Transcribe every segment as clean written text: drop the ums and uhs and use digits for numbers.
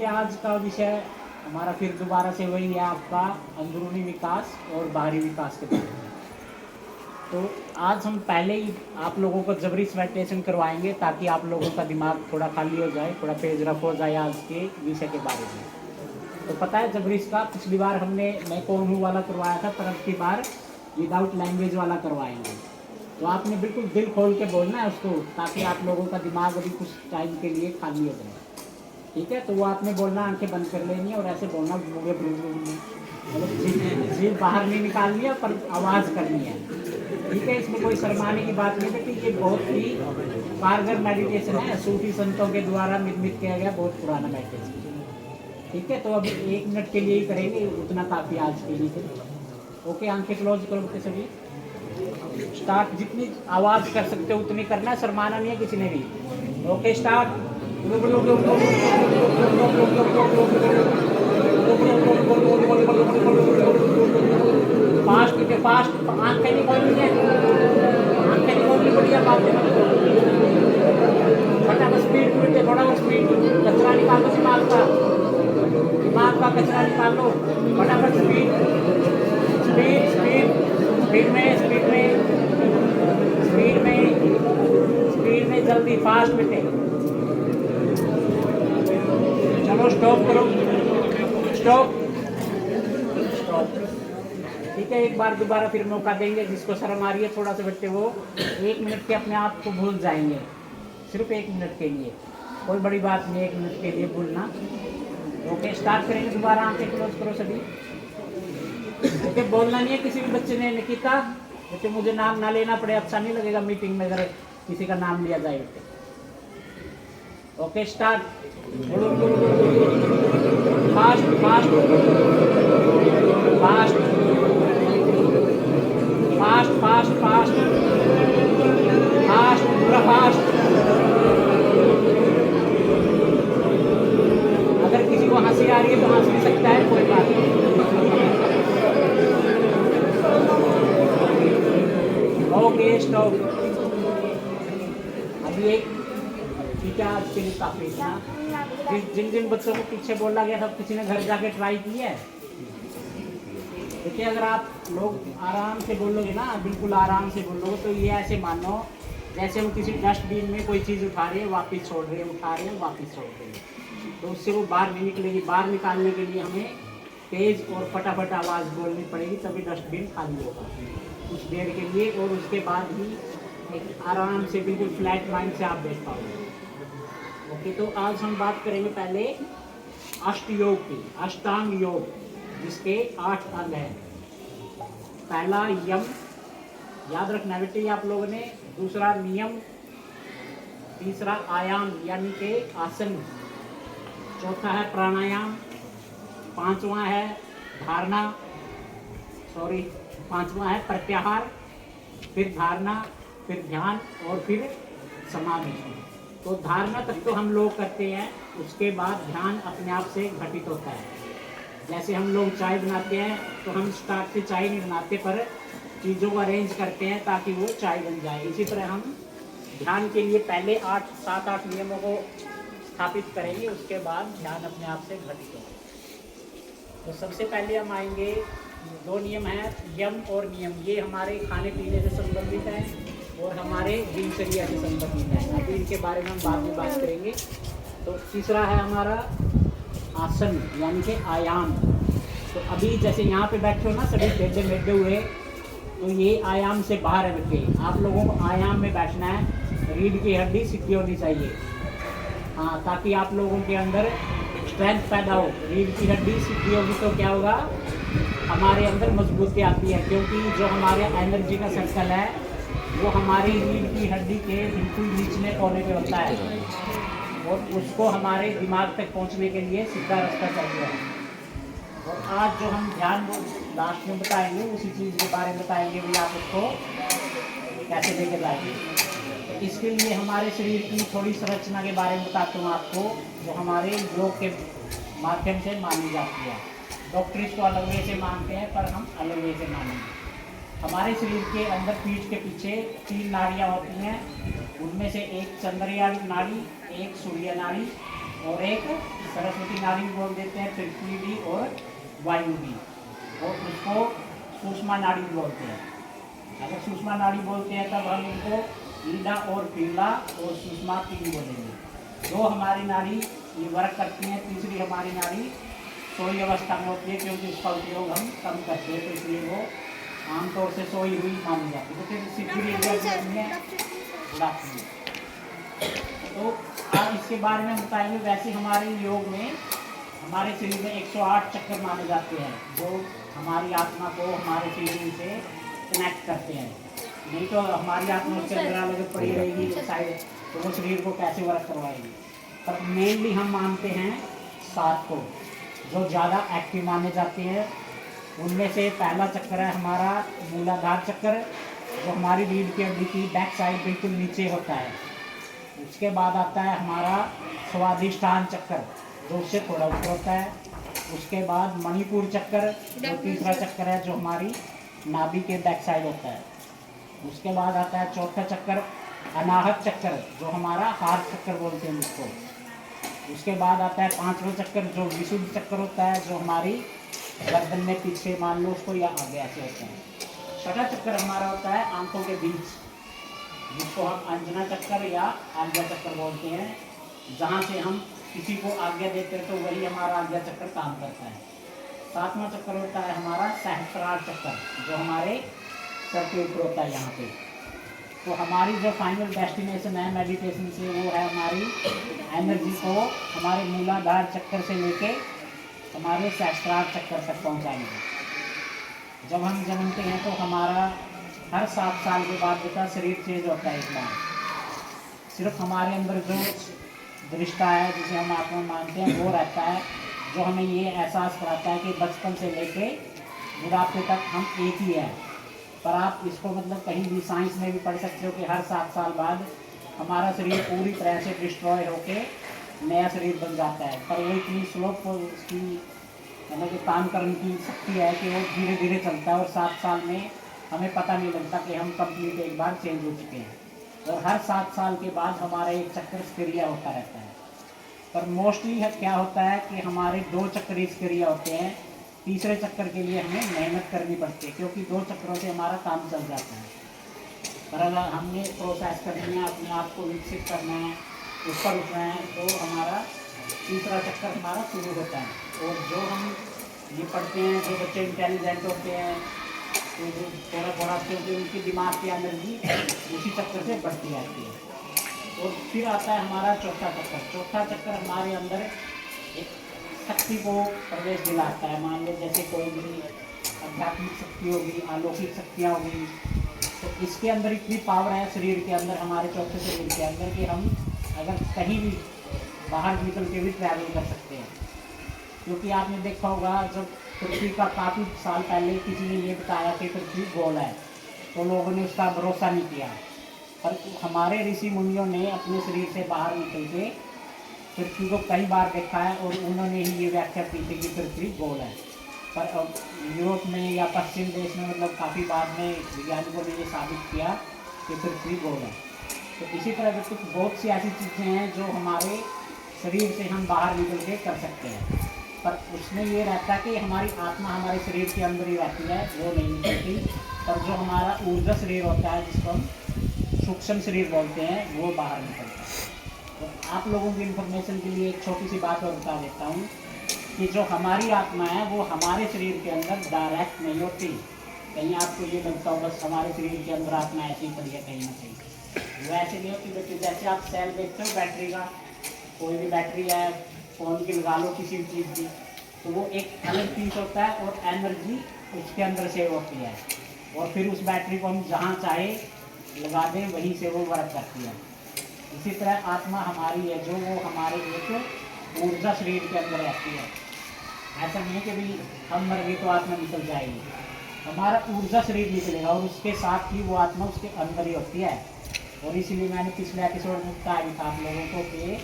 देखिए आज का विषय हमारा फिर दोबारा से वही है, आपका अंदरूनी विकास और बाहरी विकास के बारे में। तो आज हम पहले ही आप लोगों को जबरी मेडिटेशन करवाएंगे ताकि आप लोगों का दिमाग थोड़ा खाली हो जाए, थोड़ा पेज रफ हो जाए आज के विषय के बारे में। तो पता है जबरीस का पिछली बार हमने मैं कौन हूँ वाला करवाया था, पर अब की बार विदाउट लैंग्वेज वाला करवाएंगे। तो आपने बिल्कुल दिल खोल के बोलना है उसको, ताकि आप लोगों का दिमाग अभी कुछ टाइम के लिए खाली हो जाए। ठीक है, तो वो आपने बोलना, आंखें बंद कर लेनी है और ऐसे बोलना, मतलब जीभ बाहर नहीं निकालनी है पर आवाज़ करनी है। ठीक है, इसमें कोई शर्माने की बात नहीं है कि ये बहुत ही कारगर मेडिटेशन है, सूफी संतों के द्वारा निर्मित किया गया बहुत पुराना मेडिटेशन। ठीक है, तो अभी 1 मिनट के लिए ही करेंगे, उतना काफ़ी आज के लिए। ओके, आंखें क्लोज करो के सभी, स्टार्ट। जितनी आवाज़ कर सकते हो उतनी करना है, शर्माना नहीं है किसी ने भी। Okay, start. फास्ट के फास्ट, आंखें नहीं खोलनी है, आंखें नहीं खोलनी, बढ़िया बात है। फटाफट स्पीड में, थोड़ा वो स्पीड, कचरा निकाल दो दिमाग का, दिमाग का कचरा निकाल लो फटाफट। स्पीड स्पीड स्पीड स्पीड में स्पीड में स्पीड में स्पीड में, जल्दी फास्ट बेटे। चलो स्टॉप करो, स्टॉप स्टॉप। ठीक है, एक बार दोबारा फिर मौका देंगे। जिसको शर्म आ रही है थोड़ा सा बच्चे, वो 1 मिनट के अपने आप को भूल जाएंगे, सिर्फ 1 मिनट के लिए, कोई बड़ी बात नहीं, 1 मिनट के लिए भूलना। ओके, स्टार्ट करेंगे दोबारा, आंखें क्लोज करो सभी। ओके, बोलना नहीं है किसी भी बच्चे ने। निकिता बच्चे, मुझे नाम ना लेना पड़े, अच्छा नहीं लगेगा मीटिंग में अगर किसी का नाम लिया जाए। Okay, start. Fast fast fast fast fast fast fast, पूरा फास्ट। अगर किसी को हंसी आ रही है तो हंस भी सकता है, कोई बात नहीं। Okay, stop. अभी एक ठीक है, आज के लिए काफी ना। जिन जिन बच्चों को पीछे बोला गया था, किसी ने घर जाके ट्राई की है? देखिए, अगर आप लोग आराम से बोलोगे ना, बिल्कुल आराम से बोलोगे, तो ये ऐसे मानो जैसे हम किसी डस्टबिन में कोई चीज़ उठा रहे हैं वापस छोड़ रहे हैं, उठा रहे हैं वापस छोड़ रहे हैं, तो उससे वो बाहर नहीं निकलेगी। बाहर निकालने के लिए हमें तेज और फटाफट आवाज़ बोलनी पड़ेगी, तभी डस्टबिन खाली होगा कुछ देर के लिए, और उसके बाद ही एक आराम से बिल्कुल फ्लैट माइंड से आप बैठ पाओगे। ओके, तो आज हम बात करेंगे पहले अष्ट योग की, अष्टांग योग, जिसके 8 अंग हैं। पहला यम, याद रखना बेटे आप लोगों ने। दूसरा नियम, तीसरा आयाम यानी कि आसन, चौथा है प्राणायाम, पांचवा है धारणा, पांचवा है प्रत्याहार, फिर धारणा, फिर ध्यान और फिर समाधि। तो धारणा तक तो हम लोग करते हैं, उसके बाद ध्यान अपने आप से घटित होता है। जैसे हम लोग चाय बनाते हैं तो हम स्टार्ट से चाय नहीं बनाते, पर चीज़ों को अरेंज करते हैं ताकि वो चाय बन जाए। इसी तरह हम ध्यान के लिए पहले 7-8 नियमों को स्थापित करेंगे, उसके बाद ध्यान अपने आप से घटित होगा। तो सबसे पहले हम आएंगे, 2 नियम हैं, यम और नियम। ये हमारे खाने पीने से संबंधित हैं और हमारे दिनचर्या से संबंधित हैं। अभी इनके बारे में हम बाद में बात करेंगे। तो तीसरा है हमारा आसन यानी कि आयाम। तो अभी जैसे यहाँ पे बैठे हो ना सभी टेढ़े मेढ़े हुए, तो ये आयाम से बाहर है बेटे। आप लोगों को आयाम में बैठना है, रीढ़ की हड्डी सीधी होनी चाहिए, हाँ, ताकि आप लोगों के अंदर स्ट्रेंथ पैदा हो। रीढ़ की हड्डी सीधी होगी तो क्या होगा, हमारे अंदर मजबूती आती है, क्योंकि जो हमारे एनर्जी का सर्कल है वो हमारी रीढ़ की हड्डी के बिल्कुल निचले कोने पे होता है, और उसको हमारे दिमाग तक पहुंचने के लिए सीधा रास्ता चाहिए। और आज जो हम ध्यान लास्ट में बताएंगे, उसी चीज़ के बारे में बताएंगे भी, आप उसको कैसे लेके जाएंगे। तो इसके लिए हमारे शरीर की थोड़ी संरचना के बारे में बताता हूँ आपको, जो हमारे योग के माध्यम से मानी जाती है। डॉक्टर इसको अलग वे से मानते हैं, पर हम अलग वे से मानेंगे। हमारे शरीर के अंदर पीठ के पीछे 3 नाड़ियाँ होती हैं, उनमें से एक चंद्रयान नाड़ी, एक सूर्य नाड़ी और एक सरस्वती नाड़ी भी बोल देते हैं, पृथ्वी भी और वायु भी, और उसको सूक्ष्म नाड़ी बोलते हैं। अगर सूक्ष्म नाड़ी बोलते हैं तब हम उनको ईडा और पीला और सूक्ष्म तीन बोलेंगे। दो हमारी नाड़ी ये वर्क करती हैं, तीसरी हमारी नाड़ी सोई अवस्था में होती है, क्योंकि उसका उपयोग हम कम करते हैं, तो इसलिए वो आमतौर से सोई हुई मानी जाती है। तो फिर तो आप इसके बारे में बताएंगे। वैसे हमारे योग में हमारे शरीर में 108 चक्कर माने जाते हैं, जो हमारी आत्मा को हमारे शरीर से कनेक्ट करते हैं। नहीं तो हमारी आत्मा उसके अंदर अलग पड़ी रहेगी साइड, तो वो शरीर को कैसे वर्क करवाएगी। पर मेनली हम मानते हैं 7 को, जो ज़्यादा एक्टिव माने जाते हैं। उनमें से पहला चक्कर है हमारा मूलाधार चक्कर, जो हमारी रीढ़ की हड्डी की बैक साइड बिल्कुल नीचे होता है। उसके बाद आता है हमारा स्वादिष्ठान चक्कर, जो उससे थोड़ा ऊपर होता है। उसके बाद मणिपुर चक्कर, जो तीसरा चक्कर है, जो हमारी नाभि के बैक साइड होता है। उसके बाद आता है चौथा चक्कर अनाहत चक्कर, जो हमारा हार्ट चक्कर बोलते हैं जिसको। उसके बाद आता है 5वां चक्कर, जो विशुद्ध चक्कर होता है, जो हमारी गर्दन में पीछे मान लो उसको, या आगे ऐसे होता है। छठा चक्कर हमारा होता है आंखों के बीच, जिसको हम अंजना चक्कर या आज्ञा चक्कर बोलते हैं। जहाँ से हम किसी को आज्ञा देते हैं तो वही हमारा आज्ञा चक्कर काम करता है। 7वां चक्कर होता है हमारा सहस्त्रार चक्कर, जो हमारे सर के ऊपर होता है यहाँ पे। तो हमारी जो फाइनल डेस्टिनेशन है मेडिटेशन से, वो है हमारी एनर्जी को हमारे मूलाधार चक्कर से लेके हमारे सहस्त्रार चक्कर तक पहुँचाने का। जब हम जन्मते हैं तो हमारा हर 7 साल के बाद बेटा शरीर चेंज होता है। इतना सिर्फ हमारे अंदर जो दृष्टा है, जिसे हम आत्मा मानते हैं, वो रहता है, जो हमें ये एहसास कराता है कि बचपन से लेके बुढ़ापे तक हम एक ही हैं। पर आप इसको मतलब कहीं भी साइंस में भी पढ़ सकते हो कि हर 7 साल बाद हमारा शरीर पूरी तरह से डिस्ट्रॉय होके नया शरीर बन जाता है। पर वो इतनी स्लो उसकी मतलब कि काम करने की शक्ति है कि वो धीरे धीरे चलता है, और 7 साल में हमें पता नहीं लगता कि हम कंप्लीट एक बार चेंज हो चुके हैं। और हर 7 साल के बाद हमारा एक चक्कर स्क्रिया होता रहता है। पर मोस्टली क्या होता है कि हमारे 2 चक्कर स्क्रिया होते हैं। तीसरे चक्कर के लिए हमें मेहनत करनी पड़ती है, क्योंकि 2 चक्करों से हमारा काम चल जाता है। पर अगर हमने प्रोसेस करनी है, अपने आप को विकसित करना है, ऊपर उठना है, तो हमारा तीसरा चक्कर हमारा शुरू होता है। और जो हम ये पढ़ते हैं, जो बच्चे इंटेलिजेंट होते हैं, तो जो थोड़ा क्योंकि उनकी दिमाग की एनर्जी उसी चक्कर से बढ़ती रहती है। और फिर आता है हमारा चौथा चक्कर। चौथा चक्कर हमारे अंदर एक शक्ति को प्रवेश दिलाता है। मान लो जैसे कोई भी आध्यात्मिक शक्ति होगी, अलौकिक शक्तियाँ होगी, तो इसके अंदर इतनी पावर है शरीर के अंदर, हमारे चौथे शरीर के अंदर, कि हम अगर कहीं भी बाहर निकल के भी ट्रैवल कर सकते हैं। क्योंकि आपने देखा होगा, जब पृथ्वी का काफ़ी साल पहले किसी ने ये बताया कि पृथ्वी गोल है, तो लोगों ने उसका भरोसा नहीं किया। पर हमारे ऋषि मुनियों ने अपने शरीर से बाहर निकल के पृथ्वी को कई बार देखा है, और उन्होंने ही ये व्याख्या की थी कि पृथ्वी गोल है। पर अब यूरोप में या पश्चिम देश में मतलब काफ़ी बाद में वैज्ञानिकों ने ये साबित किया कि पृथ्वी गोल है। तो इसी तरह कुछ बहुत सी ऐसी चीज़ें हैं जो हमारे शरीर से हम बाहर निकल के कर सकते हैं। पर उसमें ये रहता है कि हमारी आत्मा हमारे शरीर के अंदर ही रहती है, वो नहीं निकलती। पर जो हमारा ऊर्जा शरीर होता है, जिसको हम सूक्ष्म शरीर बोलते हैं, वो बाहर निकलता है। तो आप लोगों की इन्फॉर्मेशन के लिए एक छोटी सी बात और बता देता हूँ कि जो हमारी आत्मा है वो हमारे शरीर के अंदर डायरेक्ट नहीं होती। कहीं आपको ये लगता हो बस हमारे शरीर के अंदर आत्मा ऐसी ही पड़ी है कहीं ना कहीं, वो ऐसे नहीं होती। बल्कि जैसे आप सेल देखते हो बैटरी का, कोई भी बैटरी है फ़ोन की लगा लो किसी भी चीज़ की, तो वो एक अलग चीज़ होता है और एनर्जी उसके अंदर सेव होती है, और फिर उस बैटरी को हम जहाँ चाहे लगा दें वहीं से वो वर्क करती है। इसी तरह आत्मा हमारी है, जो वो हमारे एक ऊर्जा शरीर के अंदर रहती है। ऐसा नहीं है कि भी हम मर गए तो आत्मा निकल जाएगी, हमारा ऊर्जा शरीर निकलेगा, और उसके साथ ही वो आत्मा उसके अंदर ही होती है। और इसीलिए मैंने पिछले एपिसोड में बताया भी था आप लोगों को कि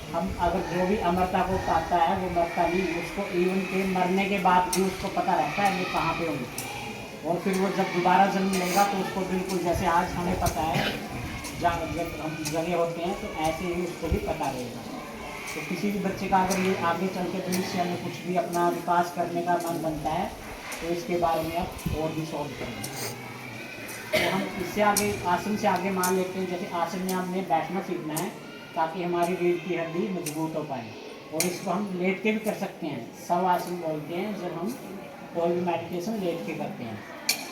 हम अगर जो भी अमरता को पाता है वो मरता नहीं, उसको इवन के मरने के बाद भी उसको पता रहता है वो कहाँ पे होगी। और फिर वो जब दोबारा जन्म लेगा तो उसको बिल्कुल जैसे आज हमें पता है जब हम जगह होते हैं, तो ऐसे ही उसको भी पता रहेगा। तो किसी भी बच्चे का अगर ये आगे चल के भविष्य में कुछ भी अपना विकास करने का मन बनता है तो इसके बारे में आप और भी सॉल्व करेंगे। तो हम इससे आगे आसन से आगे मान लेते हैं, जैसे आसन में हमने बैठना सीखना है ताकि हमारी रीढ़ की हड्डी मजबूत हो पाए, और इसको हम लेट के भी कर सकते हैं। सब आसन बोलते हैं जब हम कोई भी मेडिटेशन लेट के करते हैं,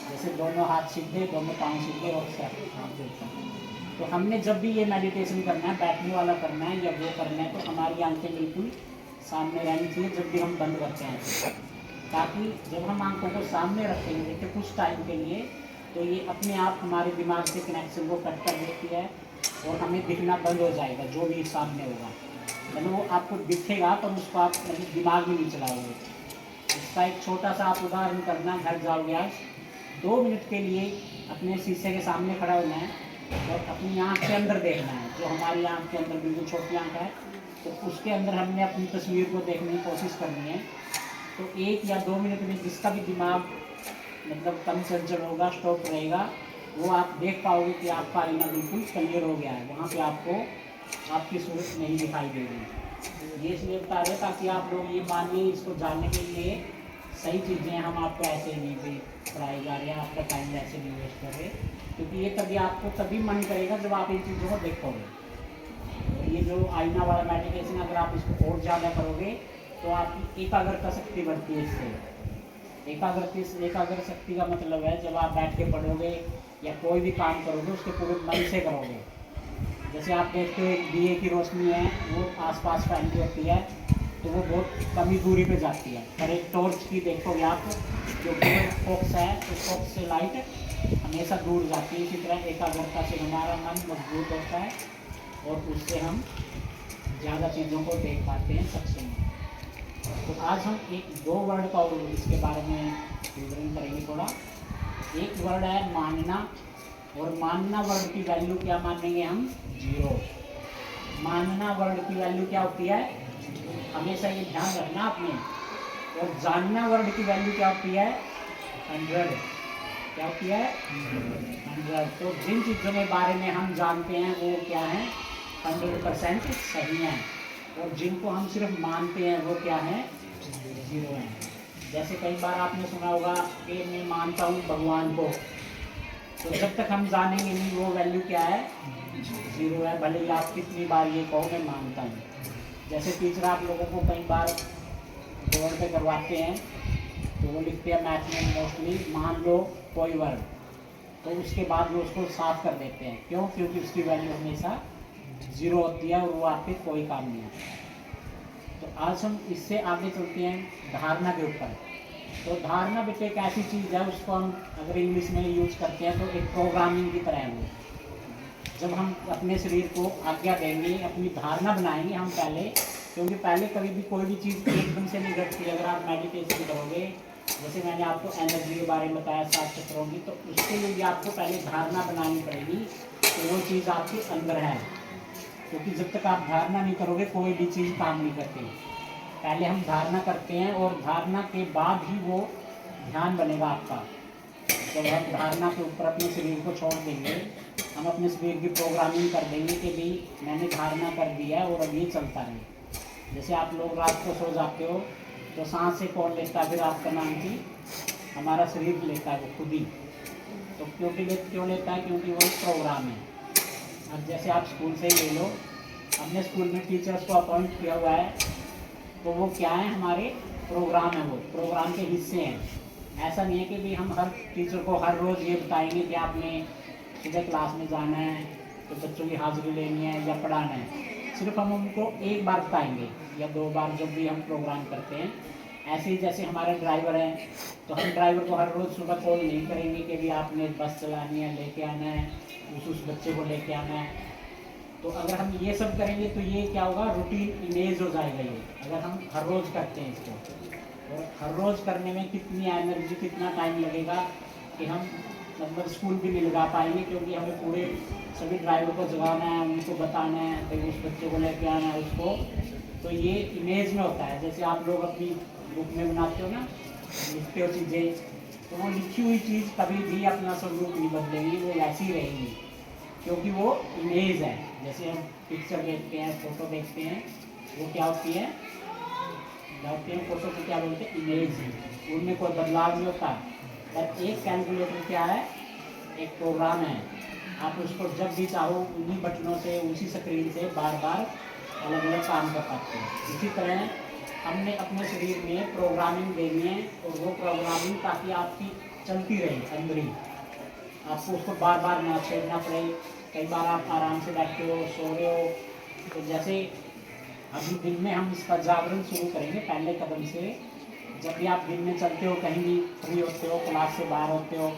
जैसे दोनों हाथ सीधे, दोनों पाँव सीधे और सर हाथ जोड़ते हैं। तो हमने जब भी ये मेडिटेशन करना है, बैठने वाला करना है या वो करना है, तो हमारी आंखें बिल्कुल सामने रहनी चाहिए जब भी हम बंद करते हैं, ताकि जब हम आंखों को सामने रखेंगे तो कुछ टाइम के लिए, तो ये अपने आप हमारे दिमाग से कनेक्शन को कट कर देती है और हमें दिखना बंद हो जाएगा जो भी सामने होगा। मतलब वो आपको दिखेगा पर उसको आप दिमाग में नहीं चलाओगे। इसका एक छोटा सा आप उदाहरण करना, घर जाओगे आज 2 मिनट के लिए अपने शीशे के सामने खड़ा होना है और अपनी आँख के अंदर देखना है, जो हमारी आँख के अंदर बिल्कुल छोटी आँख है, तो उसके अंदर हमने अपनी तस्वीर को देखने की कोशिश करनी है। तो 1 या 2 मिनट में जिसका भी दिमाग मतलब कम चंचल होगा, स्टॉप रहेगा, वो आप देख पाओगे कि आपका आईना बिल्कुल क्लियर हो गया है, वहाँ पे आपको आपकी सूरत नहीं दिखाई देगी। ये इसलिए बता रहे ताकि आप लोग ये मानिए, इसको जानने के लिए सही चीज़ें हम आपको ऐसे नहीं भी पढ़ाई जा रहे हैं, आपका टाइम ऐसे नहीं वेस्ट कर रहे, क्योंकि ये तभी आपको तभी मन करेगा जब आप इन चीज़ों को देखोगे। और ये जो आईना वाला मेडिटेशन अगर आप इसको और ज़्यादा करोगे तो आपकी एकाग्रता शक्ति बढ़ती है। इससे एकाग्र शक्ति का मतलब है जब आप बैठ के पढ़ोगे या कोई भी काम करोगे उसके पूरे मन से करोगे। जैसे आप देखते हो एक दिए की रोशनी है, वो आसपास फैलती होती है तो वो बहुत कम ही दूरी पे जाती है, पर एक टॉर्च की देखोगे आप, जो फोकस है उस फोकस से लाइट हमेशा दूर जाती है। इसी तरह एकाग्रता से हमारा मन मजबूत होता है और उससे हम ज़्यादा चीज़ों को देख पाते हैं सक्षम। तो आज हम 1-2 वर्ड का इसके बारे में विवरण करेंगे थोड़ा। एक वर्ड है मानना, और मानना वर्ड की वैल्यू क्या मानेंगे हम? 0। मानना वर्ड की वैल्यू क्या होती है? हमेशा ये ध्यान रखना आपने। और जानना वर्ड की वैल्यू क्या होती है? 100। क्या होती है? 100। तो जिन चीज़ों के बारे में हम जानते हैं वो क्या है? 100% सही है, और जिनको हम सिर्फ मानते हैं वो क्या है? 0 है। जैसे कई बार आपने सुना होगा कि मैं मानता हूँ भगवान को, तो जब तक हम जानेंगे नहीं वो वैल्यू क्या है? 0 है, भले ही आप कितनी बार ये कहो मैं मानता हूँ। जैसे टीचर आप लोगों को कई बार बोर्ड पे करवाते हैं तो वो लिखते हैं मैथ में मोस्टली, मान लो कोई वर्ड, तो उसके बाद वो उसको साफ कर देते हैं। क्यों? क्योंकि उसकी वैल्यू हमेशा 0 होती है और वो आपके कोई काम नहीं आता। तो आज हम इससे आगे चलते हैं धारणा के ऊपर। तो धारणा बेटे एक ऐसी चीज़ है, उसको हम अगर इंग्लिश में यूज करते हैं तो एक प्रोग्रामिंग की तरह है वो। जब हम अपने शरीर को आज्ञा देंगे, अपनी धारणा बनाएंगे हम पहले, क्योंकि पहले कभी भी कोई भी चीज़ एकदम से नहीं घटती। अगर आप मेडिटेशन करोगे, जैसे मैंने आपको एनर्जी के बारे में बताया 7 चक्रों की, तो उसके लिए भी आपको पहले धारणा बनानी पड़ेगी कि वो चीज़ आपके अंदर है। क्योंकि जब तक आप धारणा नहीं करोगे कोई भी चीज़ काम नहीं करती। पहले हम धारणा करते हैं और धारणा के बाद ही वो ध्यान बनेगा आपका। जब हम धारणा के ऊपर अपने शरीर को छोड़ देंगे, हम अपने शरीर की प्रोग्रामिंग कर देंगे कि भाई मैंने धारणा कर दिया है और अब ये चलता रहे। जैसे आप लोग रात को सो जाते हो तो सांस से कौन लेता है? फिर आपका नाम की हमारा शरीर लेता है वो खुद ही। तो क्यों लेता है? क्योंकि वो एक प्रोग्राम है। अब जैसे आप स्कूल से ही ले लो, हमने स्कूल में टीचर्स को अपॉइंट किया हुआ है, तो वो क्या है? हमारे प्रोग्राम है, वो प्रोग्राम के हिस्से हैं। ऐसा नहीं है कि भाई हम हर टीचर को हर रोज़ ये बताएंगे कि आपने सुबह क्लास में जाना है तो बच्चों की हाजिरी लेनी है या पढ़ाना है। सिर्फ हम उनको एक बार बताएंगे या 2 बार जब भी हम प्रोग्राम करते हैं। ऐसे ही जैसे हमारे ड्राइवर हैं, तो हम ड्राइवर को हर रोज़ सुबह कॉल नहीं करेंगे कि भाई आपने बस चलानी है, लेके आना है, उस बच्चे को लेके आना है। तो अगर हम ये सब करेंगे तो ये क्या होगा? रूटीन इमेज हो जाएगा ये, अगर हम हर रोज़ करते हैं इसको। और हर रोज़ करने में कितनी एनर्जी, कितना टाइम लगेगा कि हम मतलब स्कूल भी नहीं लगा पाएंगे, क्योंकि हमें पूरे सभी ड्राइवर को जगाना है, उनको बताना है, तो उस बच्चे को लेके आना है उसको। तो ये इमेज में होता है। जैसे आप लोग अपनी बुक में बनाते हो ना, लिखते हो चीज़ें, तो वो लिखी हुई चीज़ कभी भी अपना स्वरूप नहीं बदलेंगी, वो ऐसी रहेंगी, क्योंकि वो इमेज है। जैसे हम पिक्चर देखते हैं, फोटो देखते हैं, वो क्या होती है, फोटो को क्या बोलते हैं, इमेज। उनमें कोई बदलाव नहीं होता। पर एक कैलकुलेटर क्या है, एक प्रोग्राम है, आप उसको जब भी चाहो उन्हीं बटनों से, उसी स्क्रीन से बार बार अलग अलग काम कर पाते हैं। इसी तरह हमने अपने शरीर में प्रोग्रामिंग देनी है, और वो प्रोग्रामिंग ताकि आपकी चलती रहे अंदर ही, आपको उसको बार बार ना छेड़ना पड़े। कई बार आप आराम से बैठते हो, सो रहे हो, तो जैसे अभी दिन में हम इसका जागरण शुरू करेंगे पहले कदम से। जब भी आप दिन में चलते हो, कहीं भी फ्री होते हो, क्लास से बाहर होते हो,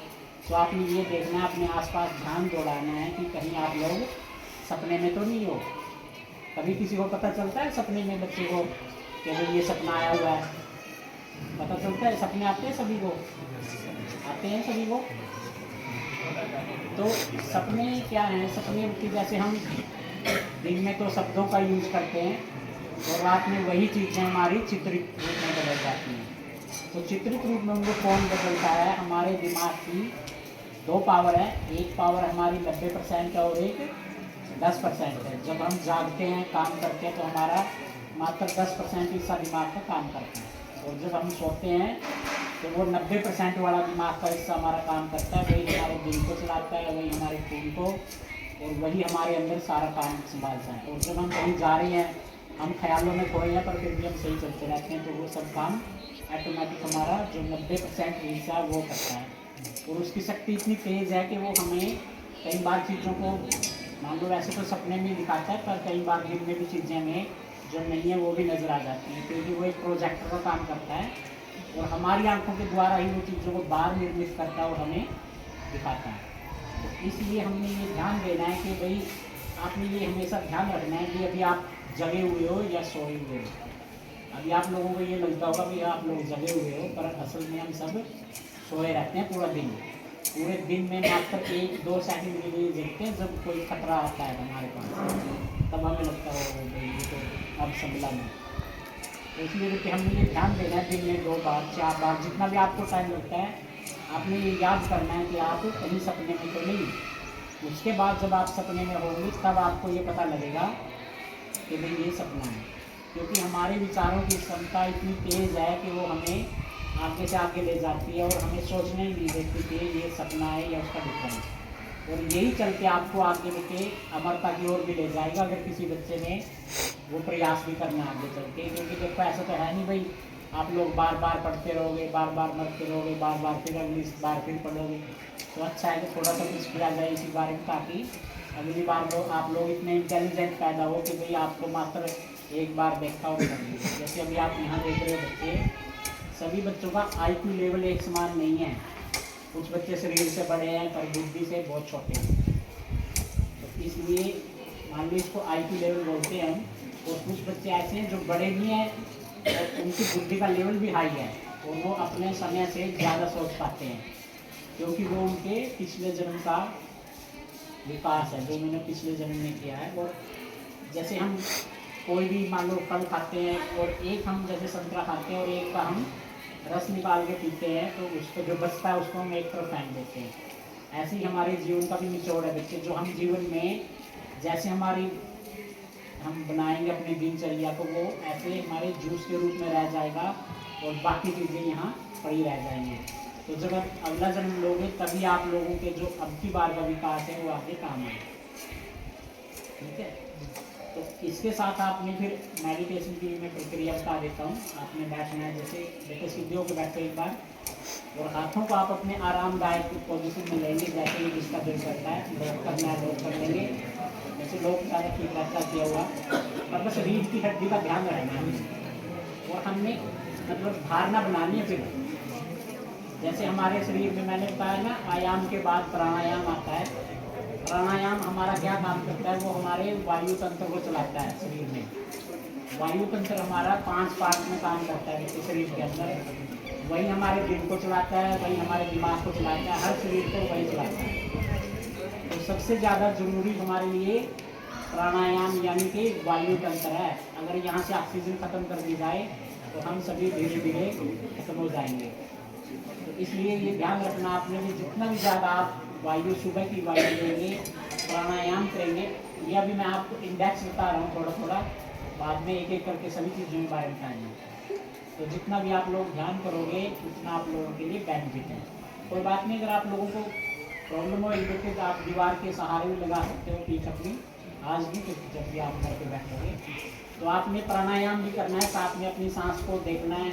तो आपने ये देखना है, अपने आसपास ध्यान दौड़ाना है कि कहीं आप लोग सपने में तो नहीं हो। कभी किसी को पता चलता है सपने में, बच्चे को कि भाई ये सपना आया हुआ है, पता चलता है? सपने आते हैं सभी को, आते हैं सभी को। तो सपने क्या हैं, सपने की जैसे हम दिन में तो शब्दों का यूज करते हैं, और रात में वही चीज़ें हमारी चित्रित रूप में बदल जाती हैं। तो चित्रित रूप में उनको कौन बदलता है? हमारे दिमाग की दो पावर है, एक पावर हमारी 90% है और एक 10% है। जब हम जागते हैं, काम करते हैं, तो हमारा मात्र 10% हिस्सा दिमाग का काम करता है, और जब हम सोते हैं तो वो 90% वाला दिमाग का हिस्सा हमारा काम करता है। वही हमारे दिल को चलाता है, वही हमारे खून को, और वही हमारे अंदर सारा काम संभालता है। और जब हम कहीं जा रहे हैं, हम ख्यालों में खोए हैं पर फिर भी हम सही चलते रहते हैं, तो वो सब काम ऑटोमेटिक हमारा जो 90% हिस्सा है वो करता है। और उसकी शक्ति इतनी तेज़ है कि वो हमें कई बार चीज़ों को, मान लो वैसे तो सपने में दिखाता है, पर कई बार दिन में भी चीज़ें हमें जो नहीं है वो भी नज़र आ जाती हैं, क्योंकि वो एक प्रोजेक्टर का काम करता है, और हमारी आंखों के द्वारा ही वो चीज़ों को बाहर निर्मित करता है और हमें दिखाता है। तो इसलिए हमने ये ध्यान देना है कि भाई आपने ये हमेशा ध्यान रखना है कि अभी आप जगे हुए हो या सोए हुए हो। अभी आप लोगों को ये लगता होगा कि आप लोग जगे हुए हो, पर असल में हम सब सोए रहते हैं पूरा दिन। पूरे दिन में मात्र 1-2 सेकंड के लिए देखते हैं जब कोई खतरा आता है हमारे पास, तब हमें लगता है भाई ये तो अब संभला नहीं। तो इसलिए देखिए हमने ये ध्यान देना है, दिन में 2 बार 4 बार जितना भी आपको टाइम लगता है, आपने ये याद करना है कि आप कहीं सपने में तो नहीं। उसके बाद जब आप सपने में होंगे तब आपको ये पता लगेगा कि भाई ये सपना है, क्योंकि हमारे विचारों की क्षमता इतनी तेज़ है कि वो हमें आगे से आगे ले जाती है, और हमें सोचने ही नहीं देती कि ये सपना है या उसका दुखन है। और यही चल के आपको आगे लेके अमरता की ओर भी ले जाएगा, अगर किसी बच्चे ने वो प्रयास भी करना है आगे चल के। क्योंकि देखो ऐसा तो है नहीं भाई आप लोग बार बार पढ़ते रहोगे, बार बार मरते रहोगे, बार बार फिर अगली बार फिर पढ़ोगे। तो अच्छा है कि थोड़ा सा कुछ किया जाए इसी बारे में, ताकि अगली बार आप लोग इतने इंटेलिजेंट पैदा हो कि भाई आपको मात्र एक बार देखा हो। जैसे अभी आप यहाँ देख रहे हो बच्चे, सभी बच्चों का IQ लेवल एक समान नहीं है। कुछ बच्चे शरीर से बड़े हैं पर बुद्धि से बहुत छोटे हैं, तो इसलिए मान लो इसको IQ लेवल बोलते हैं हम। और कुछ बच्चे ऐसे हैं जो बड़े भी हैं और उनकी बुद्धि का लेवल भी हाई है, और वो अपने समय से ज़्यादा सोच पाते हैं, क्योंकि वो उनके पिछले जन्म का विकास है जो उन्होंने पिछले जन्म में किया है। और जैसे हम कोई भी मान लो फल खाते हैं, और एक हम जैसे संतरा खाते हैं और एक का हम रस निकाल के पीते हैं, तो उसको जो बचता है उसको हम एक तरफ फेंक देते हैं। ऐसे ही हमारे जीवन का भी निचोड़ है बच्चे, जो हम जीवन में जैसे हमारी हम बनाएंगे अपनी दिनचर्या को, वो ऐसे हमारे जूस के रूप में रह जाएगा, और बाकी चीज़ें यहाँ पड़ी रह जाएंगी। तो जब आप अगला जन्म लोगे तभी आप लोगों के जो अब की बार का विकास है वो आगे काम आएगा। ठीक है, तो इसके साथ आपने फिर मेडिटेशन की मैं प्रक्रिया बता देता हूँ। आपने बैठना है, जैसे सीधे होकर बैठो एक बार, और हाथों को आप अपने आरामदायक पोजीशन में लेंगे, जैसे ही जिसका दिल करता है लोग करना है लोग कर लेंगे, जैसे लोग सारा ठीक रहता किया हुआ, पर बस रीढ़ की हड्डी का ध्यान रखना है। और हमने मतलब धारणा बनानी है। फिर जैसे हमारे शरीर में मैंने बताया ना, आयाम के बाद प्राणायाम आता है। प्राणायाम हमारा क्या काम करता है, वो हमारे वायु तंत्र को चलाता है शरीर में। वायु तंत्र हमारा 5 पार्ट में काम करता है जैसे शरीर के अंदर, वही हमारे दिल को चलाता है, वही हमारे दिमाग को चलाता है, हर शरीर को वही चलाता है। तो सबसे ज़्यादा जरूरी हमारे लिए प्राणायाम यानी कि वायु तंत्र है। अगर यहाँ से ऑक्सीजन ख़त्म कर दी जाए तो हम सभी धीरे धीरे खत्म हो जाएंगे। तो इसलिए ये ध्यान रखना आपने कि जितना भी ज़्यादा आप वायु सुबह की वायु लेंगे, प्राणायाम करेंगे, या भी मैं आपको इंडेक्स बता रहा हूँ थोड़ा थोड़ा, बाद में एक एक करके सभी चीज़ों के बारे में बताएंगे। तो जितना भी आप लोग ध्यान करोगे उतना आप लोगों के लिए बेनिफिट है। कोई बात नहीं, अगर आप लोगों को प्रॉब्लम हो रिलेटेड आप दीवार के सहारे भी लगा सकते हो पीठ अपनी, आज भी जब भी आप घर पे बैठोगे। तो आपने प्राणायाम भी करना है, साथ में अपनी सांस को देखना है,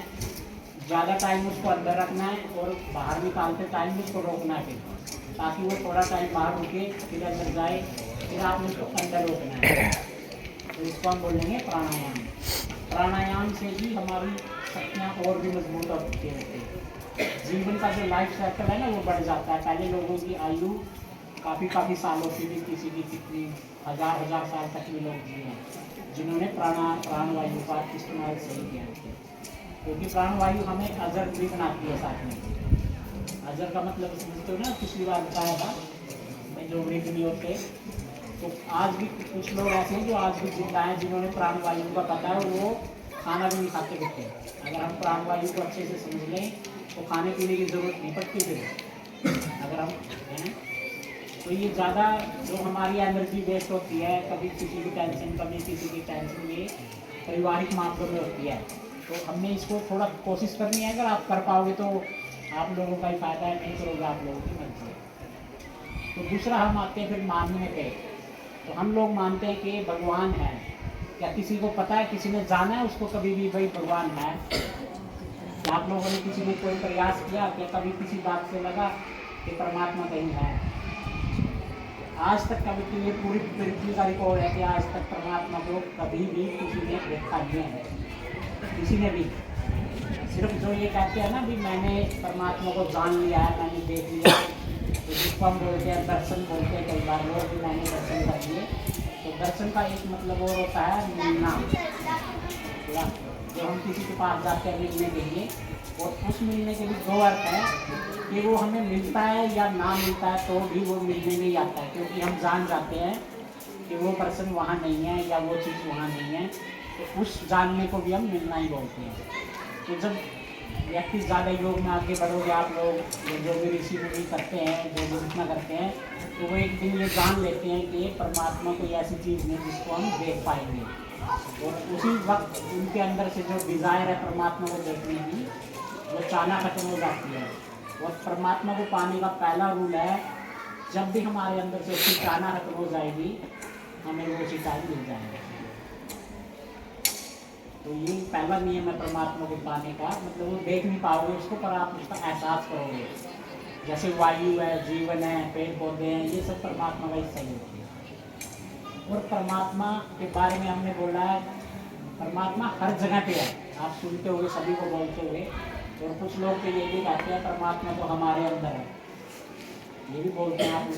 ज़्यादा टाइम उसको अंदर रखना है और बाहर निकालते टाइम उसको रोकना है, फिर ताकि वो थोड़ा टाइम बाहर रुके फिर अंदर जाए, फिर आपने उसको अंदर रोकना है। तो इसको हम बोलेंगे प्राणायाम। प्राणायाम से ही हमारी शक्तियाँ और भी मजबूत होती रहती है। जीवन का जो लाइफ साइकिल है ना वो बढ़ जाता है। पहले लोगों की आयु काफ़ी सालों की भी, किसी की कितनी हजार साल तक भी लोग जिए हैं जिन्होंने प्राणवायु का इस्तेमाल सही किया है। क्योंकि प्राणवायु हमें अजर भी बनाती है साथ में। अजर का मतलब समझते हो ना, पिछली बार बताया था मैं, जो वृद्ध नहीं होते। तो आज भी कुछ लोग ऐसे हैं जो आज भी जिंदा हैं जिन्होंने प्राणवायु का पता है, वो खाना भी नहीं खाते पीते। अगर हम प्राणवायु को अच्छे से समझ लें तो खाने पीने की ज़रूरत नहीं पड़ती फिर, अगर हम हैं। तो ये ज़्यादा जो हमारी एनर्जी वेस्ट होती है, कभी किसी की टेंशन, कभी किसी की टेंशन, ये पारिवारिक मामलों में होती है। तो हमने इसको थोड़ा कोशिश करनी है। अगर आप कर पाओगे तो आप लोगों का ही फायदा है, नहीं करोगे आप लोगों की मर्जी है। तो दूसरा हम आते हैं फिर मानने पे। तो हम लोग मानते हैं कि भगवान है। क्या किसी को पता है, किसी ने जाना है उसको कभी भी भाई भगवान है? क्या आप लोगों ने, किसी ने कोई प्रयास किया क्या कभी किसी बात से लगा कि परमात्मा कहीं है? आज तक कभी कि ये पूरी पृथ्वी का रिकॉर्ड है कि आज तक परमात्मा को कभी भी किसी ने देखा नहीं है, किसी ने भी। सिर्फ जो ये कहते हैं ना भी मैंने परमात्मा को जान लिया है, मैंने देख लिया, तो जिसको हम बोलते हैं दर्शन बोलते हैं कई बार लोग, भी मैंने दर्शन कर लिए। तो दर्शन का एक मतलब और होता है मिलना। जब हम किसी के पास जाते हैं मिलने के लिए, और उस मिलने के भी दो अर्थ है कि वो हमें मिलता है या ना मिलता है तो भी वो मिलने नहीं आता है, क्योंकि हम जान जाते हैं कि वो पर्सन वहाँ नहीं है या वो चीज़ वहाँ नहीं है। तो उस जानने को भी हम मिलना ही बोलते हैं। तो जब व्यक्ति ज़्यादा योग में आगे बढ़ोगे, आप लोग जो भी ऋषि मुनि करते हैं, जो भी जितना करते हैं, तो वो एक दिन ये जान लेते हैं कि परमात्मा कोई ऐसी चीज़ नहीं जिसको हम देख पाएंगे। और उसी वक्त उनके अंदर से जो डिज़ायर है परमात्मा को देखने की, वो चाहना खत्म हो जाती है। और परमात्मा को पाने का पहला रूल है, जब भी हमारे अंदर से उसकी चाहना खत्म हो जाएगी, हमें वो उसी टाइम मिल जाएगा। तो ये पहला नियम है परमात्मा को पाने का। मतलब वो देख नहीं पाओगे उसको, पर आप उसका एहसास करोगे। जैसे वायु है, जीवन है, पेड़ पौधे हैं, ये सब परमात्मा का हिस्सा ही होती है। और परमात्मा के बारे में हमने बोला है, परमात्मा हर जगह पे है। आप सुनते हुए सभी को बोलते हुए, और कुछ लोग तो ये भी कहते हैं परमात्मा तो हमारे अंदर है, ये भी बोलते हैं। आप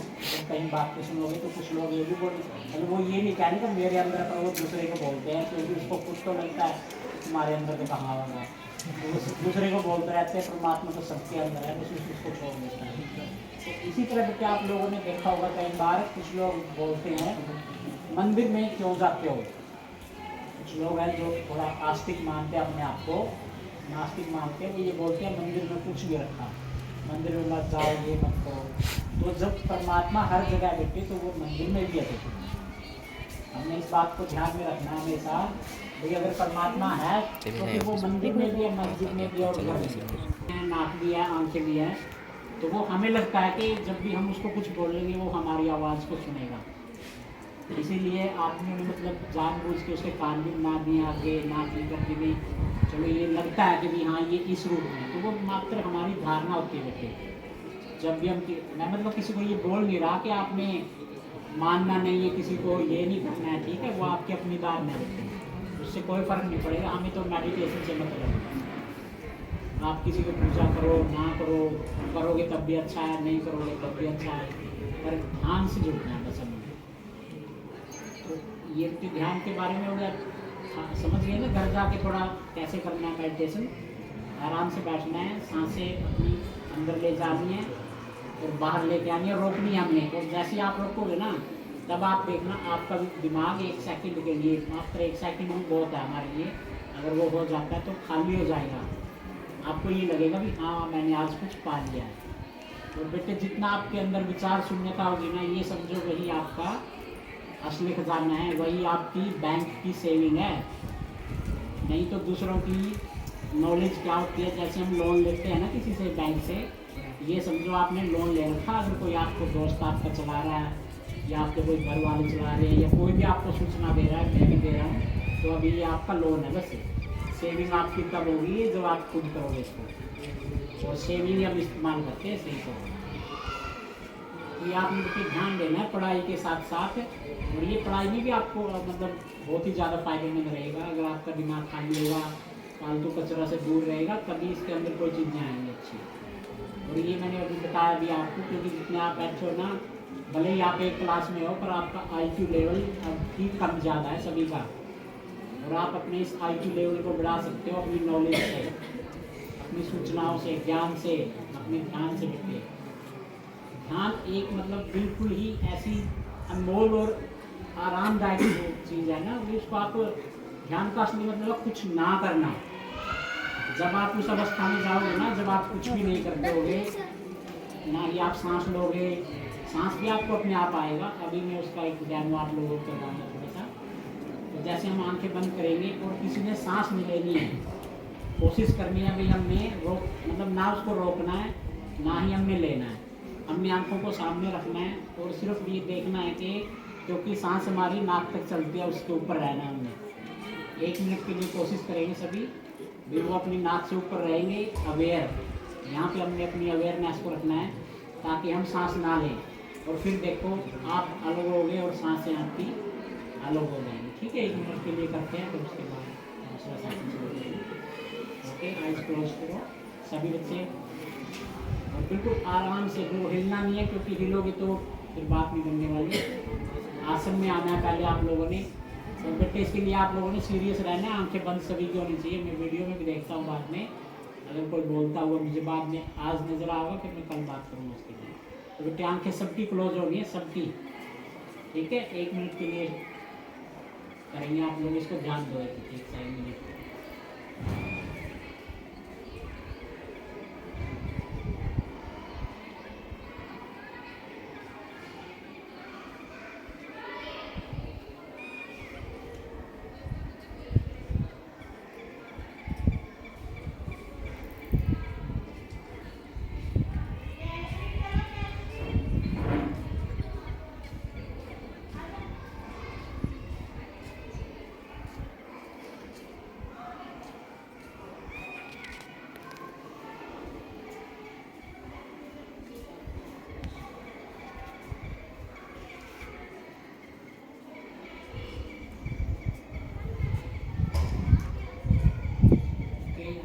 कहीं बात को सुनोगे तो कुछ लोग ये भी बोलते, मतलब वो ये नहीं कहने कि मेरे अंदर, पर वो दूसरे को बोलते हैं, क्योंकि उसको कुछ तो लगता है तुम्हारे अंदर तो कहाँ होगा, तो वो दूसरे को बोलते रहते हैं। परमात्मा तो सबके अंदर है, बस उसको छोड़ देता है। तो इसी तरह क्या आप लोगों ने देखा होगा कई बार, कुछ लोग बोलते हैं मंदिर में क्यों जाते हो। कुछ लोग हैं जो थोड़ा आस्तिक मानते हैं अपने आप को, नास्तिक मानते हैं, वो ये बोलते हैं मंदिर में कुछ भी रखा, मंदिर में मत जाओ, ये मत करो। तो जब परमात्मा हर जगह बैठे तो वो मंदिर में भी है। हमने इस बात को ध्यान में रखना है हमेशा, भाई अगर परमात्मा है तो फिर वो मंदिर में भी है, मस्जिद में भी, और घर में है, नाक भी है, आंखें भी है। तो वो हमें लगता है कि जब भी हम उसको कुछ बोलेंगे वो हमारी आवाज़ को सुनेगा। इसीलिए आपने मतलब जानबूझ के उसके कान भी बना दिए आगे, नाक भी करके भी, चलो ये लगता है कि भी हाँ ये इस रूप में, तो वो मात्र हमारी धारणा होती है बेटे। जब भी हम, मैं मतलब किसी को ये बोल नहीं रहा कि आपने मानना नहीं है, किसी को ये नहीं करना है, ठीक है, वो आपकी अपनी धारणा है, उससे कोई फ़र्क नहीं पड़ेगा। हमें तो मेडिटेशन से मतलब है। आप किसी को पूजा करो ना करो, करोगे तब भी अच्छा है, नहीं करोगे तब भी अच्छा है, पर ध्यान से जुड़ना है बस हमें। तो ये तो ध्यान के बारे में हो गया, समझ गए ना। घर जाके थोड़ा कैसे करना है मेडिटेशन, आराम से बैठना है, सांसें अपनी अंदर ले जानी है और बाहर लेके आनी है, रोकनी है हमने। और जैसे ही आप रोकोगे ना, तब आप देखना आपका दिमाग 1 सेकंड के लिए, मात्र 1 सेकंड में बहुत है हमारे लिए, अगर वो हो जाता है तो खाली हो जाएगा। आपको ये लगेगा कि हाँ मैंने आज कुछ पा लिया है। तो बेटे जितना आपके अंदर विचार शून्यता होगी ना, ये समझो वही आपका असली खजाना है, वही आपकी बैंक की सेविंग है। नहीं तो दूसरों की नॉलेज क्या होती है, जैसे हम लोन लेते हैं ना किसी से बैंक से, ये समझो आपने लोन ले रखा, अगर कोई आपको दोस्त आपका चला रहा है या आपके कोई घर वाले चला रहे हैं या कोई भी आपको सूचना दे रहा है, मैं भी दे रहा हूँ, तो अभी ये आपका लोन है। बस सेविंग आपकी तब होगी जब आप खुद करोगे इसको, और सेविंग हम इस्तेमाल करते हैं सही से। ये आपने पे ध्यान देना है पढ़ाई के साथ साथ, और ये पढ़ाई में भी आपको मतलब बहुत ही ज़्यादा फायदेमंद रहेगा। अगर आपका दिमाग खाली होगा, फालतू कचरा से दूर रहेगा, तभी इसके अंदर कोई चीज़ें आएंगी अच्छी। और ये मैंने अभी बताया भी आपको, क्योंकि जितने आप बैठे हो ना, भले ही आप एक क्लास में हो, पर आपका IQ लेवल अभी कम ज़्यादा है सभी का, और आप अपने इस IQ लेवल को बढ़ा सकते हो अपनी नॉलेज से, अपनी सूचनाओं से, ज्ञान से, अपने ध्यान से बेटे। ध्यान एक मतलब बिल्कुल ही ऐसी अनमोल और आरामदायक चीज़ है ना, उसको आप ध्यान का असली मतलब कुछ ना करना। जब आप उस अवस्था में जाओगे ना, जब आप कुछ भी नहीं करते होगे, ना ही आप सांस लोगे, सांस भी आपको अपने आप आएगा। अभी मैं उसका एक डैमो आप लोगों को करवाऊंगा थोड़ा सा। तो जैसे हम आंखें बंद करेंगे और किसी ने सांस नहीं लेनी है, कोशिश करनी है भाई हमने रोक, मतलब ना उसको रोकना है ना ही हमने लेना है, हमने आंखों को सामने रखना है और सिर्फ ये देखना है कि क्योंकि सांस हमारी नाक तक चलती है, उसके ऊपर रहना है हमने। 1 मिनट के लिए कोशिश करेंगे सभी, फिर वो अपनी नाक से ऊपर रहेंगे अवेयर, यहाँ पे हमने अपनी अवेयरनेस को रखना है ताकि हम सांस ना लें। और फिर देखो आप अलग हो गए और सांसें आपकी अलग हो जाएंगी। ठीक है, 1 मिनट के लिए करते हैं, फिर उसके बाद दूसरा सांस शुरू करेंगे। ओके, आइज क्लोज करो सभी बच्चे, और बिल्कुल आराम से, वो हिलना नहीं है, क्योंकि हिलोगे तो फिर बात नहीं बनने वाली। आसन में आना है पहले आप लोगों ने, तो बेटे इसके लिए आप लोगों ने सीरियस रहना है, आंखें बंद सभी की होनी चाहिए। मैं वीडियो में भी देखता हूँ बाद में, अगर कोई बोलता हुआ मुझे बाद में आज नज़र आएगा, फिर मैं कल बात करूँगा उसके लिए। तो बेटे आंखें सबकी क्लोज होनी है, सबकी। ठीक है, 1 मिनट के लिए करेंगे आप लोग, इसको ध्यान दो एक मिनट।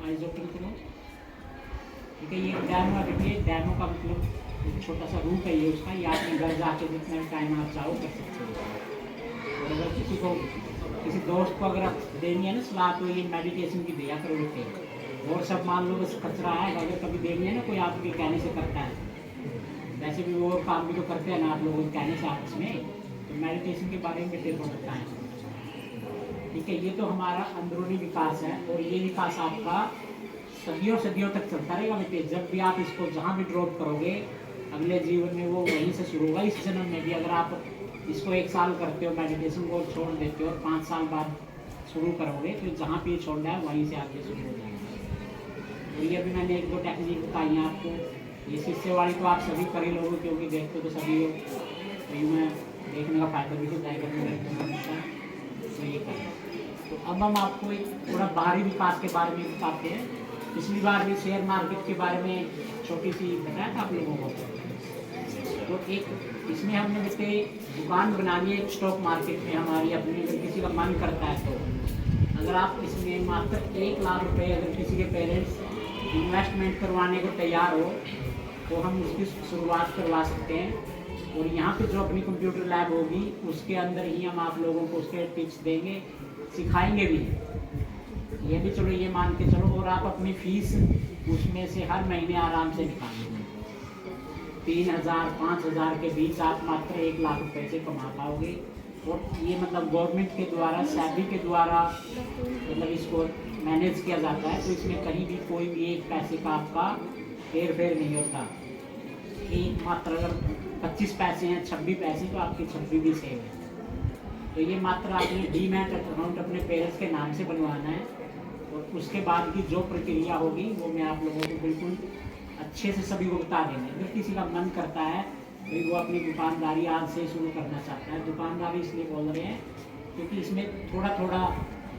आइज ओपन करो। ठीक है, ये डैमो है बेटे, डैमो का मतलब एक छोटा सा रूप है ये उसका, ये आपने घर जाके जितना टाइम आप चाहो कर सकते हो। और अगर किसी दोस्त को अगर आप देनी है ना सलाह, तो ये मेडिटेशन की दिया करो बेटे। और सब मान लो बस कचरा है, अगर कभी देनी है ना कोई आपके कहने से करता है, वैसे भी वो काम भी तो करते हैं ना आप लोगों के कहने से आपस में, तो मेडिटेशन के बारे में बेटे को बताएं। ठीक है, ये तो हमारा अंदरूनी विकास है, और ये विकास आपका सदियों सदियों तक चलता रहेगा बेटे। जब भी आप इसको जहाँ भी ड्रॉप करोगे, अगले जीवन में वो वहीं से शुरू होगा। इस जन्म में भी अगर आप इसको 1 साल करते हो, मेडिटेशन को छोड़ देते हो, और 5 साल बाद शुरू करोगे, तो जहाँ पे छोड़ना है वहीं से आगे शुरू हो जाएगा। तो ये अभी मैंने 1-2 टेक्निक बताई हैं आपको। ये शिष्य वाली तो आप सभी कर ही लोगे, क्योंकि देखते तो सभी हो, तो मैं देखने का फायदा भी तो जाएगा। तो ये करें। तो अब हम आपको एक थोड़ा बाहरी विकास के बारे में बताते हैं। पिछली बार भी शेयर मार्केट के बारे में छोटी सी बताया था आप लोगों को। तो एक इसमें हमने जैसे दुकान बनानी है एक स्टॉक मार्केट में हमारी अपनी, अगर किसी का मन करता है तो अगर आप इसमें मात्र 1 लाख रुपए अगर किसी के पेरेंट्स इन्वेस्टमेंट करवाने को तैयार हो, तो हम उसकी शुरुआत करवा सकते हैं। और यहाँ पे जो अपनी कंप्यूटर लैब होगी उसके अंदर ही हम आप लोगों को उसके टिप्स देंगे, सिखाएंगे भी। ये भी चलो ये मान के चलो, और आप अपनी फीस उसमें से हर महीने आराम से निकालेंगे। 3000 5000 के बीच आप मात्र 1 लाख रुपए से कमा पाओगे। और ये मतलब गवर्नमेंट के द्वारा, सैबी के द्वारा मतलब इसको मैनेज किया जाता है, तो इसमें कहीं भी कोई भी 1 पैसे का आपका हेर फेर नहीं होता। एक मात्र अगर 25 पैसे हैं, 26 पैसे, तो आपके 26 भी सेव है। तो ये मात्र आपने डीमैट अकाउंट अपने पेरेंट्स के नाम से बनवाना है, और उसके बाद की जो प्रक्रिया होगी वो मैं आप लोगों को बिल्कुल अच्छे से सभी को बता देंगे। अगर किसी का मन करता है भाई वो अपनी दुकानदारी आज से शुरू करना चाहता है, दुकानदारी इसलिए बोल रहे हैं क्योंकि इसमें थोड़ा थोड़ा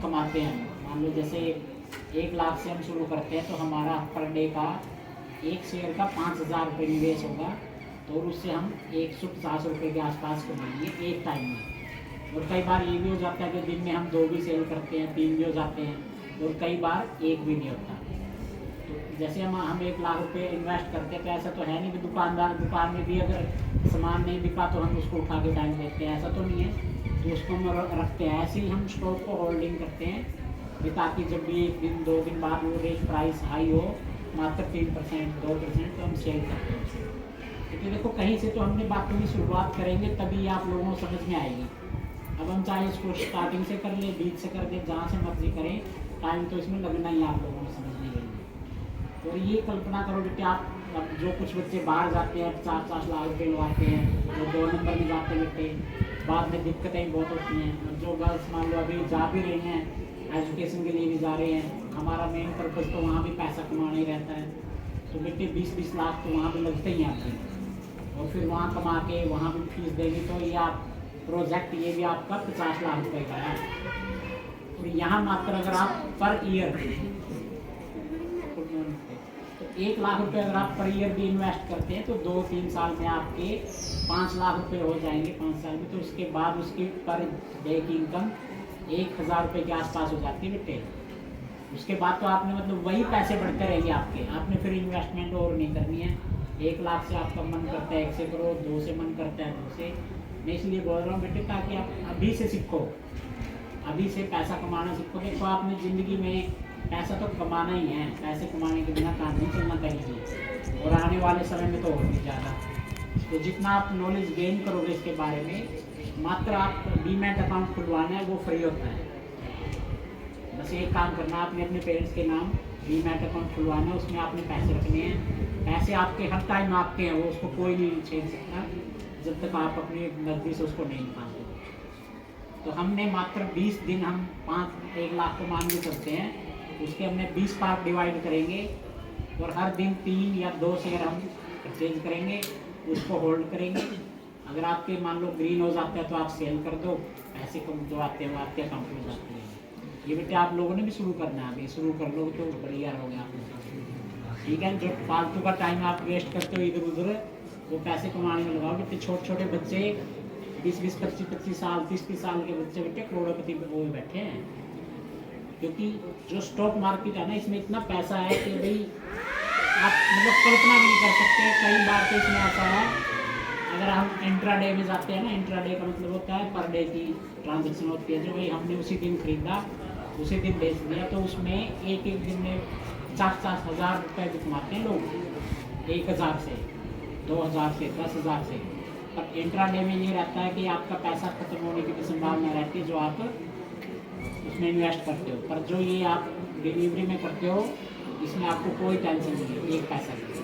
कमाते हैं। मान लो जैसे 1 लाख से हम शुरू करते हैं तो हमारा पर डे का एक शेयर का 5,000 रुपये निवेश होगा, तो उससे हम 150 रुपये के आसपास कमाएंगे एक टाइम में। और कई बार ये भी हो जाता है कि दिन में हम 2 भी सेल करते हैं, 3 भी हो जाते हैं, और कई बार 1 भी नहीं होता। तो जैसे हम 1 लाख रुपये इन्वेस्ट करते हैं तो ऐसा तो है नहीं कि दुकान में भी अगर सामान नहीं बिका तो हम उसको उठा के टाइम देते हैं, ऐसा तो नहीं है। तो उसको हम रखते हैं, ऐसे ही हम स्टॉक को होल्डिंग करते हैं ताकि जब भी 1 दिन 2 दिन बाद वो रेट प्राइस हाई हो, मात्र 3% 2% तो हम सेल करते हैं। क्योंकि देखो कहीं से तो हमने बातों की शुरुआत करेंगे तभी आप लोगों को समझ में आएगी। अब हम चाहे इसको स्टार्टिंग से कर ले, बीच से कर दे, जहाँ से मर्जी करें, टाइम तो इसमें लगना ही आप लोगों को समझने के लिए। और ये कल्पना करो बेटे आप, अब जो कुछ बच्चे बाहर जाते हैं 4-4 लाख रुपये लगाते हैं, वो 2 नंबर में जाते बेटे, बाद में दिक्कतें बहुत होती हैं। और जो गर्ल्स मान लो अभी जा भी रही हैं, एजुकेशन के लिए भी जा रहे हैं, हमारा मेन पर्पज़ तो वहाँ भी पैसा कमाना ही रहता है। तो बेटे 20-20 लाख तो वहाँ भी लगते ही आपके, और फिर वहाँ कमा के वहाँ भी फीस देगी, तो ये आप प्रोजेक्ट ये भी आपका 50 लाख रुपए का है। और यहाँ मात्र अगर आप पर ईयर तो 1 लाख रुपए अगर आप पर ईयर भी इन्वेस्ट करते हैं तो 2-3 साल में आपके 5 लाख रुपए हो जाएंगे 5 साल में। तो उसके बाद उसकी पर डे की इनकम 1,000 रुपये के आसपास हो जाती है बेटे। उसके बाद तो आपने मतलब वही पैसे बढ़ते रहेंगे आपके, आपने फिर इन्वेस्टमेंट और नहीं करनी है। 1 लाख से आपका मन करता है 1 से करो, 2 से मन करता है 2 से। मैं इसलिए बोल रहा हूँ बेटे ताकि आप अभी से सीखो, अभी से पैसा कमाना सीखो। देखो आपने ज़िंदगी में पैसा तो कमाना ही है, पैसे कमाने के बिना काम नहीं चलना कहीं भी, और आने वाले समय में तो और भी ज़्यादा। तो जितना आप नॉलेज गेन करोगे इसके बारे में, मात्र आप डीमैट अकाउंट खुलवाना है वो फ्री होता है। बस एक काम करना, आपने अपने पेरेंट्स के नाम डीमैट अकाउंट खुलवाना है, उसमें आपने पैसे रखने हैं। पैसे आपके हर टाइम आपके हैं, वो उसको कोई नहीं छीन सकता जब तक आप अपनी नकदी से उसको नहीं निकालते। तो हमने मात्र 20 दिन हम 1 लाख को मान के चलते हैं, उसके हमने 20 पार्ट डिवाइड करेंगे, और हर दिन 3 या 2 शेयर हम परचेज करेंगे, उसको होल्ड करेंगे। अगर आपके मान लो ग्रीन हो जाता है तो आप सेल कर दो, पैसे कम जो आते हैं वो आपके अकाउंट में जाते हैं। ये बेटे आप लोगों ने भी शुरू करना है, अभी शुरू कर लो तो बढ़िया रहोगे आप लोग, ठीक है। जो फालतू का टाइम आप वेस्ट करते हो इधर उधर, वो पैसे कमाने में लगाओ बेटे। छोटे छोटे बच्चे 20-20, 25-25 साल, 30-30 साल के बच्चे बेटे करोड़पति वो बैठे हैं। क्योंकि जो स्टॉक मार्केट है ना, इसमें इतना पैसा है कि भाई आप मतलब कल्पना भी नहीं कर सकते। कई बार तो इसमें ऐसा है, अगर हम इंट्राडे में जाते हैं ना, इंट्राडे का मतलब होता है पर डे की ट्रांजेक्शन होती है, जो भाई हमने उसी दिन खरीदा उसी दिन बेच दिया, तो उसमें एक दिन में 50-50 हज़ार रुपये भी कमाते हैं लोग, 1,000 से 2,000 से 10,000 से। पर इंट्राडे में ये रहता है कि आपका पैसा खत्म होने की भी संभावना रहती है जो आप उसमें इन्वेस्ट करते हो। पर जो ये आप डिलीवरी में करते हो, इसमें आपको कोई टेंशन नहीं है एक पैसा की।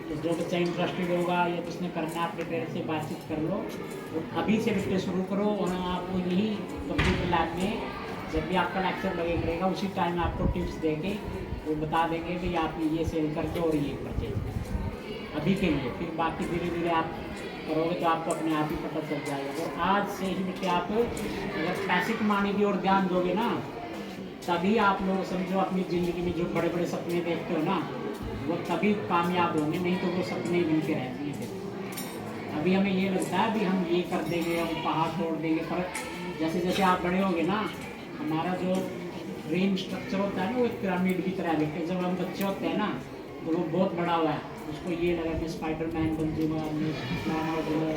तो जो बच्चा इंटरेस्टेड होगा या जिसने करना है, अपने पेरेंट्स से बातचीत कर लो, तो अभी से बच्चे शुरू करो। और आपको यही कंप्यूटर लैब में जब भी आपका लेक्चर लगे करेगा, उसी टाइम आपको टिप्स देके वो बता देंगे कि आप ये सेल करके और ये परचेज अभी के लिए। फिर बाकी धीरे धीरे आप करोगे तो आपको अपने आप ही पता चल जाएगा। और आज से ही बेटे आप अगर पैसे कमाने की ओर ध्यान दोगे ना, तभी आप लोग समझो अपनी ज़िंदगी में जो बड़े बड़े सपने देखते हो ना, वो तभी कामयाब होंगे, नहीं तो वो सपने ही मिलके रहते हैं। फिर अभी हमें ये लगता है अभी हम ये कर देंगे, हम पहाड़ तोड़ देंगे, पर जैसे जैसे आप बड़े होगे ना, हमारा जो ब्रेन स्ट्रक्चर होता है ना, वो एक पिरामिड की तरह बेटे। जब हम बच्चे होते हैं ना तो वो बहुत बड़ा हुआ है, उसको ये लगा कि स्पाइडरमैन बन जाऊँगा,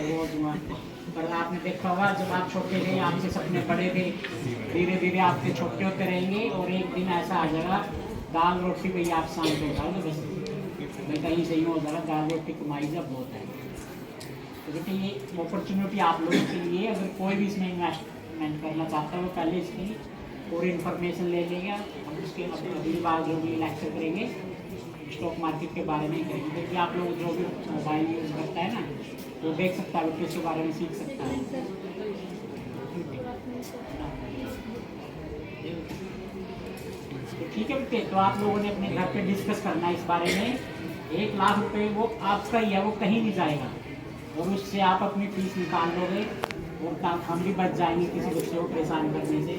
वो दूँगा। पर आपने देखा होगा जब आप छोटे थे आपके सपने बड़े थे, धीरे धीरे आपके छोटे होते रहेंगे, और एक दिन ऐसा आ जाएगा दाल रोटी पे आप शांत हो जाओगे, बस मैं कहीं से ही हो जाएगा, दाल रोटी कमाई जब बहुत है। तो बेटे ये अपॉर्चुनिटी आप लोगों के लिए, अगर कोई भी इसमें इन्वेस्टमेंट करना चाहता है वो पहले इसकी पूरी इन्फॉर्मेशन ले लेगा। हम उसके अगली बार जो भी लेक्चर करेंगे स्टॉक मार्केट के बारे में करेंगे, क्योंकि आप लोग जो भी मोबाइल यूज़ करता है ना, वो देख सकता है, उसके बारे में सीख सकता है। तो ठीक है बेटे, तो आप लोगों ने अपने घर पे डिस्कस करना है इस बारे में। 1 लाख रुपए वो आपका ही है, वो कहीं नहीं जाएगा, और उससे आप अपनी फीस निकाल लोगे और काम हम भी बच जाएंगे किसी दूसरे को परेशान करने से।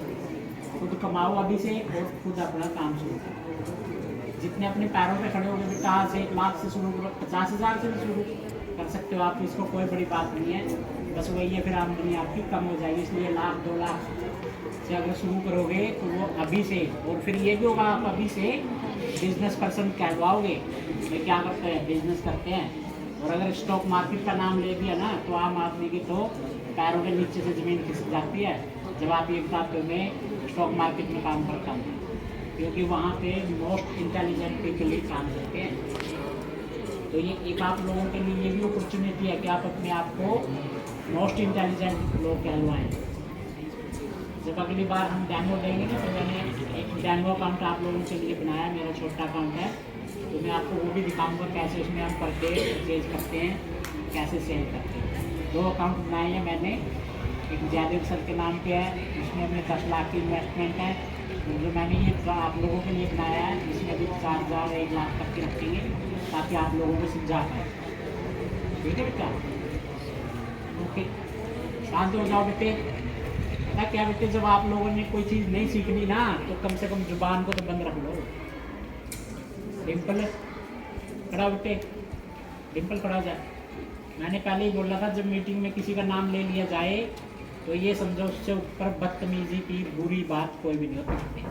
खुद कमाओ अभी से और खुद अपना काम शुरू करो। जितने अपने पैरों पे खड़े हो गए बेटा, आज 1 लाख से शुरू करो, 50,000 से भी शुरू कर सकते हो आप, इसको कोई बड़ी बात नहीं है। बस वही है, फिर आमदनी आपकी कम हो जाएगी, इसलिए 1 लाख 2 लाख से अगर शुरू करोगे तो वो अभी से, और फिर ये भी होगा आप अभी से बिजनेस पर्सन कहलवाओगे। ये क्या करते हैं, बिजनेस करते हैं। और अगर स्टॉक मार्केट का नाम ले दिया ना तो आम आदमी की तो पैरों के नीचे से ज़मीन खिसक जाती है जब आप एक बात में स्टॉक मार्केट में काम करता हूँ, क्योंकि वहाँ पे मोस्ट इंटेलिजेंट पीपल ही काम करते हैं। तो ये एक आप लोगों के लिए ये भी अपॉर्चुनिटी है कि आप अपने आप को मोस्ट इंटेलिजेंट लोग कहलवाएँ। जब अगली बार हम डेमो देंगे ना, तो मैंने एक डेमो अकाउंट आप लोगों के लिए बनाया, मेरा छोटा अकाउंट है, तो मैं आपको वो भी दिखाऊंगा कैसे उसमें हम परचेज करते हैं, कैसे सेल करते हैं। 2 अकाउंट बनाए हैं मैंने, एक जयदेव सर के नाम पे है, उसमें अपने 10 लाख की इन्वेस्टमेंट है, और जो मैंने ये आप लोगों के लिए बनाया है इसमें भी 4,000 1 लाख तक की रखेंगे ताकि आप लोगों को समझा पाए। ठीक है बेटा, ओके, शांत हो जाओ बेटे। पता क्या बेटे, जब आप लोगों ने कोई चीज़ नहीं सीखनी ना तो कम से कम जुबान को तो बंद रख लो। डिम्पल खड़ा बेटे, डिम्पल खड़ा हो जाए। मैंने पहले ही बोला था जब मीटिंग में किसी का नाम ले लिया जाए तो ये समझो उससे ऊपर बदतमीजी की बुरी बात कोई भी नहीं होती।